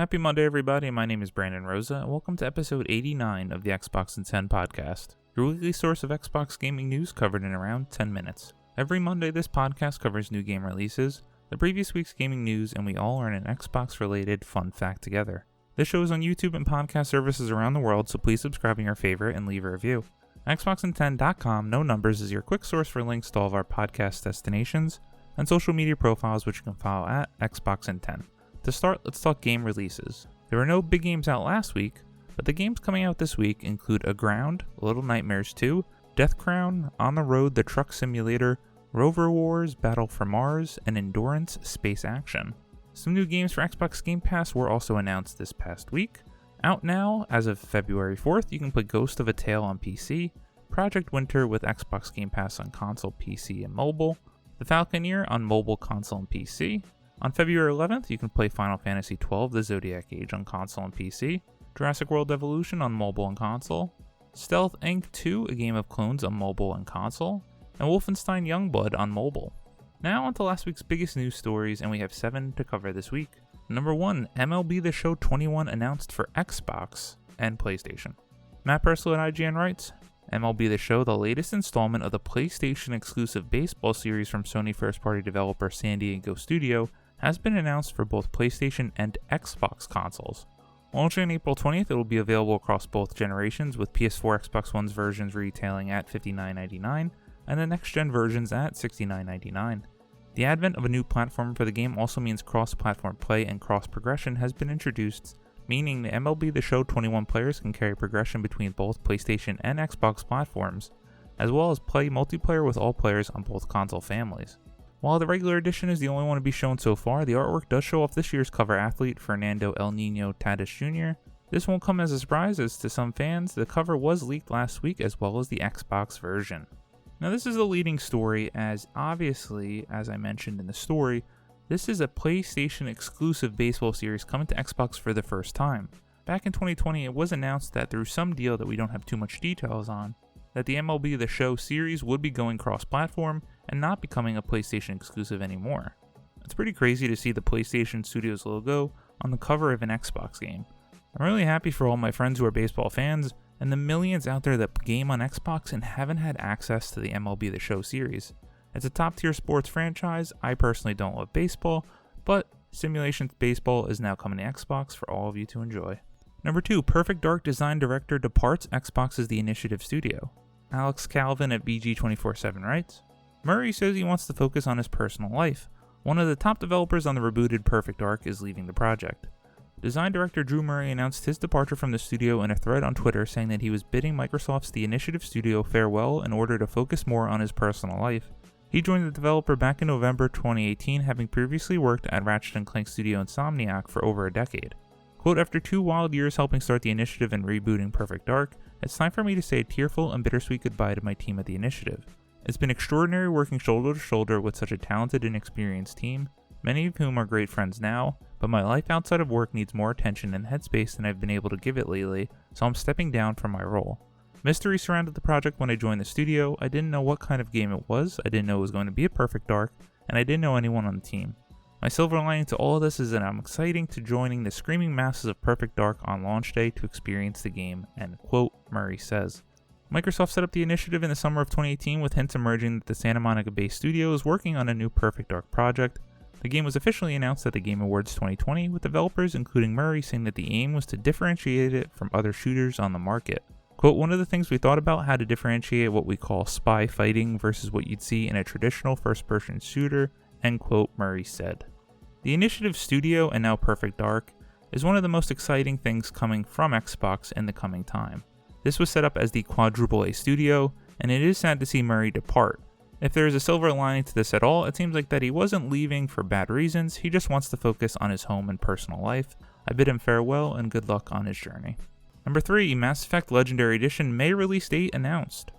Happy Monday, everybody. My name is Brandon Rosa, and welcome to episode 89 of the Xbox in 10 podcast, your weekly source of Xbox gaming news covered in around 10 minutes. Every Monday, this podcast covers new game releases, the previous week's gaming news, and we all learn an Xbox-related fun fact together. This show is on YouTube and podcast services around the world, so please subscribe in your favorite and leave a review. Xboxin10.com, no numbers, is your quick source for links to all of our podcast destinations and social media profiles, which you can follow at Xboxin10. To start, let's talk game releases. There were no big games out last week, but the games coming out this week include Aground, Little Nightmares 2, Death Crown, On the Road the Truck Simulator, Rover Wars, Battle for Mars, and Endurance Space Action. Some new games for Xbox Game Pass were also announced this past week. Out now, as of February 4th, you can play Ghost of a Tale on PC, Project Winter with Xbox Game Pass on console, PC, and mobile, The Falconeer on mobile, console, and PC. On February 11th, you can play Final Fantasy XII The Zodiac Age on console and PC, Jurassic World Evolution on mobile and console, Stealth Inc. 2, a game of clones on mobile and console, and Wolfenstein Youngblood on mobile. Now on to last week's biggest news stories, and we have 7 to cover this week. Number 1, MLB The Show 21 announced for Xbox and PlayStation. Matt Purslow at IGN writes, MLB The Show, the latest installment of the PlayStation-exclusive baseball series from Sony first-party developer San Diego Studio, has been announced for both PlayStation and Xbox consoles. Launching on April 20th, it will be available across both generations, with PS4 Xbox One's versions retailing at $59.99 and the next-gen versions at $69.99. The advent of a new platform for the game also means cross-platform play and cross-progression has been introduced, meaning the MLB The Show 21 players can carry progression between both PlayStation and Xbox platforms, as well as play multiplayer with all players on both console families. While the regular edition is the only one to be shown so far, the artwork does show off this year's cover athlete, Fernando El Nino Tatis Jr. This won't come as a surprise, as to some fans, the cover was leaked last week as well as the Xbox version. Now this is a leading story, as obviously, as I mentioned in the story, this is a PlayStation exclusive baseball series coming to Xbox for the first time. Back in 2020, it was announced that through some deal that we don't have too much details on, that the MLB The Show series would be going cross-platform and not becoming a PlayStation exclusive anymore. It's pretty crazy to see the PlayStation Studios logo on the cover of an Xbox game. I'm really happy for all my friends who are baseball fans, and the millions out there that game on Xbox and haven't had access to the MLB The Show series. It's a top-tier sports franchise. I personally don't love baseball, but Simulation Baseball is now coming to Xbox for all of you to enjoy. Number 2, Perfect Dark design director departs Xbox's The Initiative studio. Alex Calvin at VG247 writes, Murray says he wants to focus on his personal life. One of the top developers on the rebooted Perfect Dark is leaving the project. Design director Drew Murray announced his departure from the studio in a thread on Twitter, saying that he was bidding Microsoft's The Initiative studio farewell in order to focus more on his personal life. He joined the developer back in November 2018, having previously worked at Ratchet & Clank studio Insomniac for over a decade. Quote, after 2 wild years helping start The Initiative and rebooting Perfect Dark, it's time for me to say a tearful and bittersweet goodbye to my team at The Initiative. It's been extraordinary working shoulder to shoulder with such a talented and experienced team, many of whom are great friends now, but my life outside of work needs more attention and headspace than I've been able to give it lately, so I'm stepping down from my role. Mystery surrounded the project when I joined the studio. I didn't know what kind of game it was, I didn't know it was going to be a Perfect Dark, and I didn't know anyone on the team. My silver lining to all of this is that I'm excited to joining the screaming masses of Perfect Dark on launch day to experience the game, end quote, Murray says. Microsoft set up The Initiative in the summer of 2018 with hints emerging that the Santa Monica-based studio is working on a new Perfect Dark project. The game was officially announced at the Game Awards 2020, with developers including Murray saying that the aim was to differentiate it from other shooters on the market. Quote, one of the things we thought about how to differentiate what we call spy fighting versus what you'd see in a traditional first-person shooter, end quote, Murray said. The Initiative studio, and now Perfect Dark, is one of the most exciting things coming from Xbox in the coming time. This was set up as the quadruple A studio, and it is sad to see Murray depart. If there is a silver lining to this at all, it seems like that he wasn't leaving for bad reasons, he just wants to focus on his home and personal life. I bid him farewell and good luck on his journey. Number 3, Mass Effect Legendary Edition May release date announced.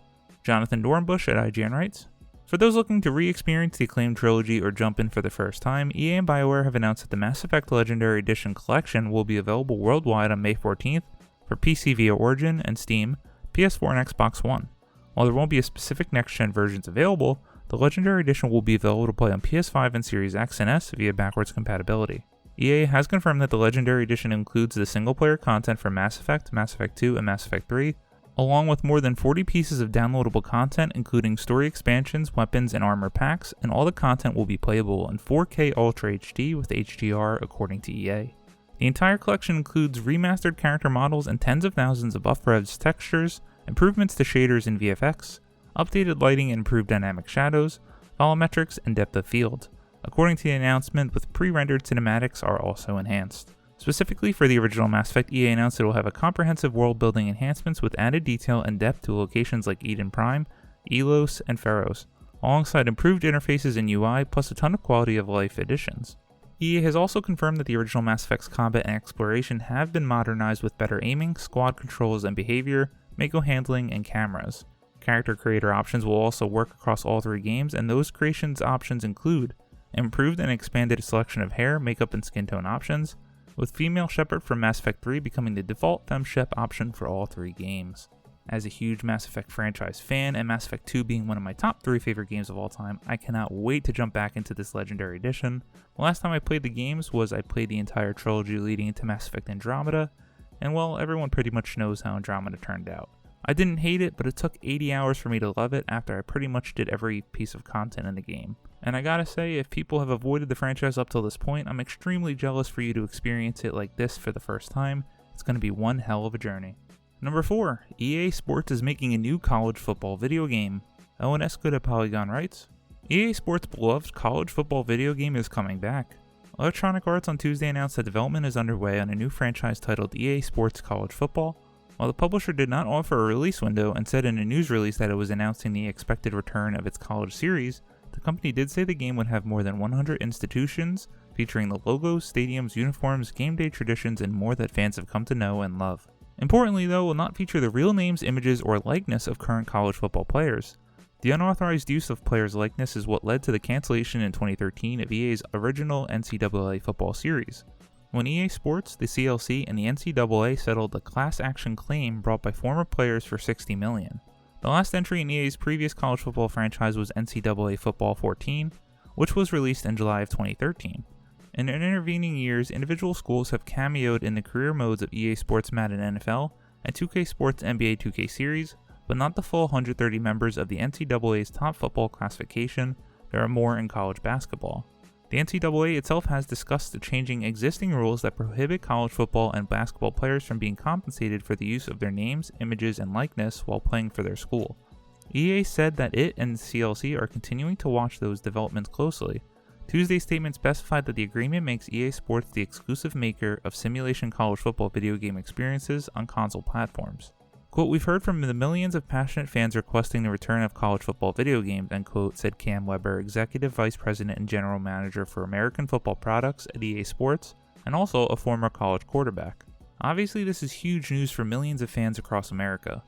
Jonathan Dornbush at IGN writes, for those looking to re-experience the acclaimed trilogy or jump in for the first time, EA and BioWare have announced that the Mass Effect Legendary Edition collection will be available worldwide on May 14th for PC via Origin and Steam, PS4 and Xbox One. While there won't be a specific next-gen versions available, the Legendary Edition will be available to play on PS5 and Series X and S via backwards compatibility. EA has confirmed that the Legendary Edition includes the single-player content for Mass Effect, Mass Effect 2, and Mass Effect 3, along with more than 40 pieces of downloadable content including story expansions, weapons, and armor packs, and all the content will be playable in 4K Ultra HD with HDR according to EA. The entire collection includes remastered character models and tens of thousands of up-res textures, improvements to shaders and VFX, updated lighting and improved dynamic shadows, volumetrics, and depth of field. According to the announcement, with pre-rendered cinematics are also enhanced. Specifically for the original Mass Effect, EA announced it will have a comprehensive world-building enhancements with added detail and depth to locations like Eden Prime, Elos, and Pharos, alongside improved interfaces and UI, plus a ton of quality-of-life additions. EA has also confirmed that the original Mass Effect's combat and exploration have been modernized with better aiming, squad controls and behavior, Mako handling, and cameras. Character creator options will also work across all 3 games, and those creations options include improved and expanded selection of hair, makeup, and skin tone options, with Female Shepard from Mass Effect 3 becoming the default FemShep option for all 3 games. As a huge Mass Effect franchise fan, and Mass Effect 2 being one of my top 3 favorite games of all time, I cannot wait to jump back into this Legendary Edition. The last time I played the games was I played the entire trilogy leading into Mass Effect Andromeda, and well, everyone pretty much knows how Andromeda turned out. I didn't hate it, but it took 80 hours for me to love it after I pretty much did every piece of content in the game. And I gotta say, if people have avoided the franchise up till this point, I'm extremely jealous for you to experience it like this for the first time. It's gonna be one hell of a journey. Number 4, EA Sports is making a new college football video game. ONS Good at Polygon writes, EA Sports' beloved college football video game is coming back. Electronic Arts on Tuesday announced that development is underway on a new franchise titled EA Sports College Football. While the publisher did not offer a release window and said in a news release that it was announcing the expected return of its college series, the company did say the game would have more than 100 institutions, featuring the logos, stadiums, uniforms, game day traditions, and more that fans have come to know and love. Importantly, though, it will not feature the real names, images, or likeness of current college football players. The unauthorized use of players' likeness is what led to the cancellation in 2013 of EA's original NCAA Football series. When EA Sports, the CLC, and the NCAA settled a class action claim brought by former players for $60 million. The last entry in EA's previous college football franchise was NCAA Football 14, which was released in July of 2013. In intervening years, individual schools have cameoed in the career modes of EA Sports Madden NFL and 2K Sports NBA 2K series, but not the full 130 members of the NCAA's top football classification. There are more in college basketball. The NCAA itself has discussed the changing existing rules that prohibit college football and basketball players from being compensated for the use of their names, images, and likeness while playing for their school. EA said that it and the CLC are continuing to watch those developments closely. Tuesday's statement specified that the agreement makes EA Sports the exclusive maker of simulation college football video game experiences on console platforms. Quote, "We've heard from the millions of passionate fans requesting the return of college football video games," end quote, said Cam Weber, Executive Vice President and General Manager for American Football Products at EA Sports, and also a former college quarterback. Obviously, this is huge news for millions of fans across America.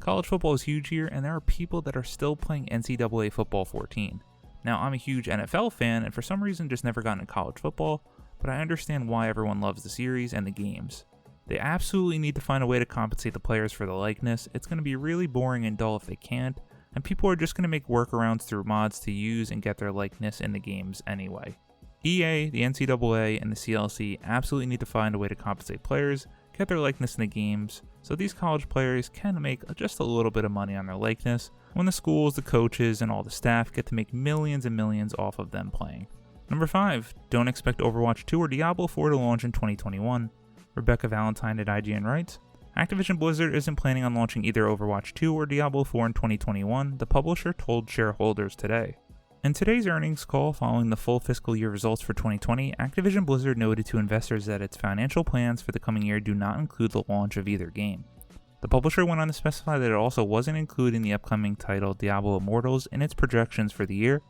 College football is huge here, and there are people that are still playing NCAA Football 14. Now, I'm a huge NFL fan, and for some reason just never got into college football, but I understand why everyone loves the series and the games. They absolutely need to find a way to compensate the players for the likeness. It's going to be really boring and dull if they can't, and people are just going to make workarounds through mods to use and get their likeness in the games anyway. EA, the NCAA, and the CLC absolutely need to find a way to compensate players, get their likeness in the games, so these college players can make just a little bit of money on their likeness, when the schools, the coaches, and all the staff get to make millions and millions off of them playing. Number 5, don't expect Overwatch 2 or Diablo 4 to launch in 2021. Rebecca Valentine at IGN writes, Activision Blizzard isn't planning on launching either Overwatch 2 or Diablo 4 in 2021, the publisher told shareholders today. In today's earnings call following the full fiscal year results for 2020, Activision Blizzard noted to investors that its financial plans for the coming year do not include the launch of either game. The publisher went on to specify that it also wasn't including the upcoming title Diablo Immortals in its projections for the year.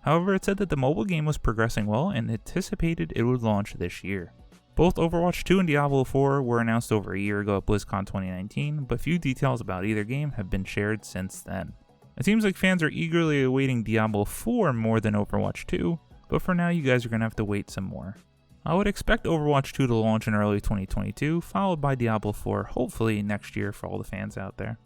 However, it said that the mobile game was progressing well and anticipated it would launch this year. Both Overwatch 2 and Diablo 4 were announced over a year ago at BlizzCon 2019, but few details about either game have been shared since then. It seems like fans are eagerly awaiting Diablo 4 more than Overwatch 2, but for now you guys are going to have to wait some more. I would expect Overwatch 2 to launch in early 2022, followed by Diablo 4 hopefully next year for all the fans out there.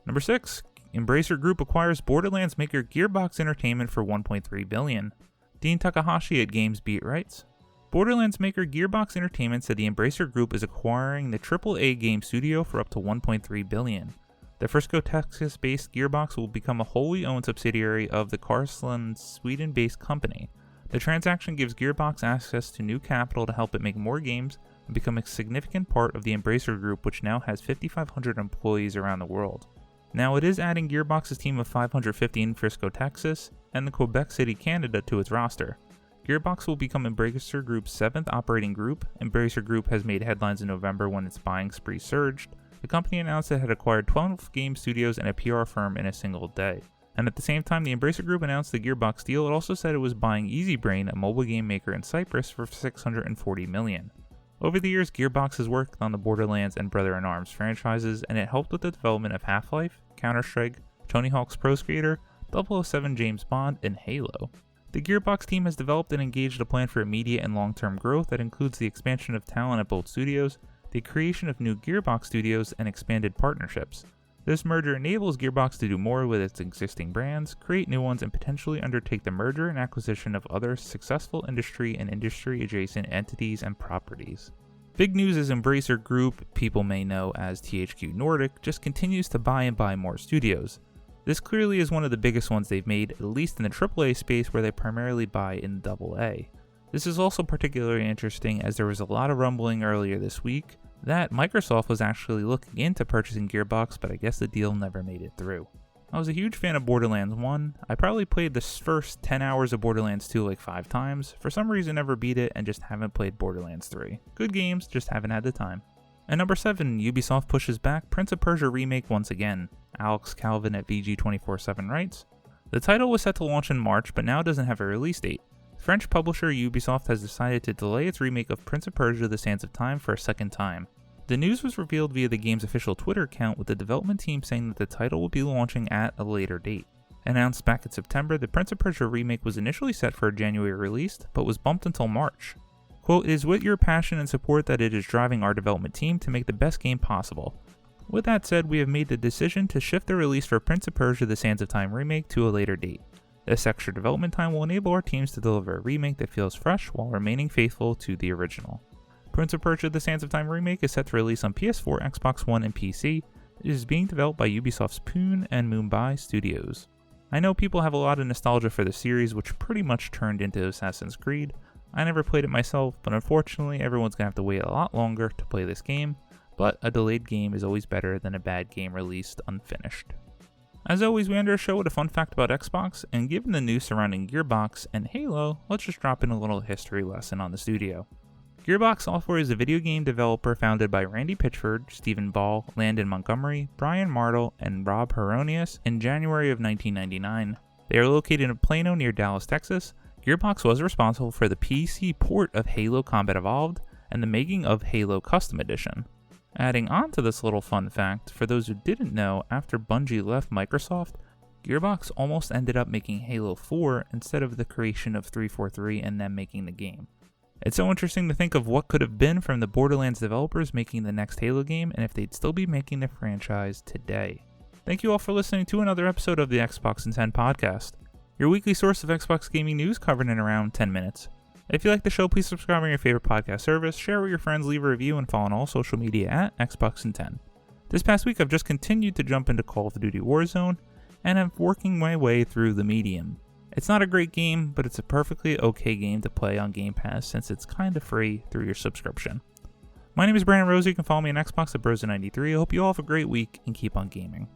Number 6, Embracer Group acquires Borderlands maker Gearbox Entertainment for $1.3 billion. Dean Takahashi at GamesBeat writes, Borderlands maker Gearbox Entertainment said the Embracer Group is acquiring the AAA game studio for up to $1.3 billion. The Frisco, Texas-based Gearbox will become a wholly owned subsidiary of the Karlsland, Sweden-based company. The transaction gives Gearbox access to new capital to help it make more games and become a significant part of the Embracer Group, which now has 5,500 employees around the world. Now it is adding Gearbox's team of 550 in Frisco, Texas, and the Quebec City, Canada to its roster. Gearbox will become Embracer Group's 7th operating group. Embracer Group has made headlines in November when its buying spree surged. The company announced it had acquired 12 game studios and a PR firm in a single day. And at the same time the Embracer Group announced the Gearbox deal, it also said it was buying EasyBrain, a mobile game maker in Cyprus, for $640 million. Over the years, Gearbox has worked on the Borderlands and Brother-in-Arms franchises, and it helped with the development of Half-Life, Counter-Strike, Tony Hawk's Pro Skater, 007 James Bond, and Halo. The Gearbox team has developed and engaged a plan for immediate and long-term growth that includes the expansion of talent at both studios, the creation of new Gearbox studios, and expanded partnerships. This merger enables Gearbox to do more with its existing brands, create new ones, and potentially undertake the merger and acquisition of other successful industry and industry-adjacent entities and properties. Big news is Embracer Group, people may know as THQ Nordic, just continues to buy and buy more studios. This clearly is one of the biggest ones they've made, at least in the AAA space where they primarily buy in AA. This is also particularly interesting as there was a lot of rumbling earlier this week that Microsoft was actually looking into purchasing Gearbox, but I guess the deal never made it through. I was a huge fan of Borderlands 1. I probably played the first 10 hours of Borderlands 2 like 5 times. For some reason never beat it and just haven't played Borderlands 3. Good games, just haven't had the time. At number 7, Ubisoft pushes back Prince of Persia Remake once again. Alex Calvin at VG247 writes, "The title was set to launch in March, but now doesn't have a release date. French publisher Ubisoft has decided to delay its remake of Prince of Persia: The Sands of Time for a second time. The news was revealed via the game's official Twitter account, with the development team saying that the title will be launching at a later date. Announced back in September, the Prince of Persia remake was initially set for a January release, but was bumped until March. Quote, "It is with your passion and support that it is driving our development team to make the best game possible. With that said, we have made the decision to shift the release for Prince of Persia: The Sands of Time remake to a later date. This extra development time will enable our teams to deliver a remake that feels fresh while remaining faithful to the original. Prince of Persia: The Sands of Time remake is set to release on PS4, Xbox One, and PC. It is being developed by Ubisoft's Poon and Mumbai Studios. I know people have a lot of nostalgia for the series, which pretty much turned into Assassin's Creed. I never played it myself, but unfortunately everyone's going to have to wait a lot longer to play this game, but a delayed game is always better than a bad game released unfinished." As always, we end our show with a fun fact about Xbox, and given the news surrounding Gearbox and Halo, let's just drop in a little history lesson on the studio. Gearbox Software is a video game developer founded by Randy Pitchford, Stephen Ball, Landon Montgomery, Brian Martle, and Rob Heronius in January of 1999. They are located in Plano near Dallas, Texas. Gearbox was responsible for the PC port of Halo Combat Evolved and the making of Halo Custom Edition. Adding on to this little fun fact, for those who didn't know, after Bungie left Microsoft, Gearbox almost ended up making Halo 4 instead of the creation of 343 and them making the game. It's so interesting to think of what could have been from the Borderlands developers making the next Halo game and if they'd still be making the franchise today. Thank you all for listening to another episode of the Xbox in 10 podcast, your weekly source of Xbox gaming news covered in around 10 minutes. If you like the show, please subscribe on your favorite podcast service, share with your friends, leave a review, and follow on all social media at Xbox in 10. This past week, I've just continued to jump into Call of Duty Warzone, and I'm working my way through the medium. It's not a great game, but it's a perfectly okay game to play on Game Pass since it's kinda free through your subscription. My name is Brandon Rosa. You can follow me on Xbox at Brosa93. I hope you all have a great week and keep on gaming.